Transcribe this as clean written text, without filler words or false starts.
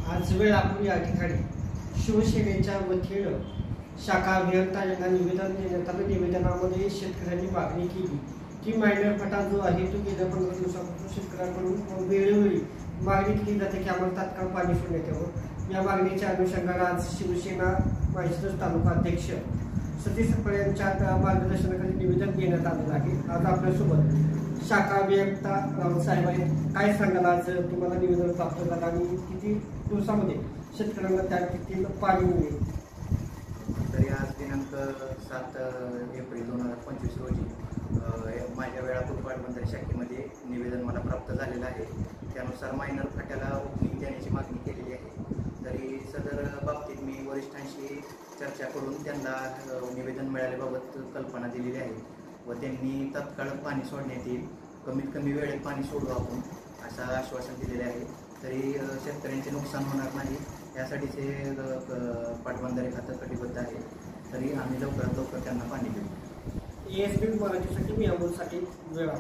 आज वेळापूर्वी या ठिकाणी शिवसेनेच्या वतीनं शाखा अभियंता यांना निवेदन देण्यात आलं। निवेदनामध्ये शेतकऱ्यांनी मागणी केली की मायनर फटा जो आहे तो गेल्या 15 दिवसापासून शेतकऱ्यांकडून वेळोवेळी मागणी केली जाते की आम्हाला तात्काळ पाणी सोडण्यात यावं। या मागणीच्या अनुषंगाने आज शिवसेना माळशिरस तालुका अध्यक्ष सतीश सकळे यांच्या मार्गदर्शनाखाली निवेदन देण्यात आलेलं आहे। आज आपल्यासोबत शाखा अभियंता राऊत साहेब आहेत। काय सांगाल, आज तुम्हाला निवेदन प्राप्त झालं आणि किती दिवसामध्ये शेतकऱ्यांना त्या ठिकाणी पाणी मिळेल? तरी आज दिनांक 7 एप्रिल 2025 रोजी माझ्या वेळापूर पाटबंधारे शाखेमध्ये निवेदन मला प्राप्त झालेलं आहे। त्यानुसार मायनर फाट्याला ओपनिंग देण्याची मागणी केलेली आहे। तरी सदर बाबतीत मी वरिष्ठांशी चर्चा करून त्यांना निवेदन मिळाल्याबाबत कल्पना दिलेली आहे व त्यांनी तात्काळ पाणी सोडण्यात येईल, कमीत कमी वेळेत पाणी सोडू आपण असं आश्वासन दिलेले आहे। तरी शेतकऱ्यांचे नुकसान होणार नाही यासाठीचे पाटबंधारे खातं कटिबद्ध आहे। तरी आम्ही लवकरात लवकर त्यांना पाणी देऊ। ESB मराठीसाठी मी अमोलसाठी वेळा।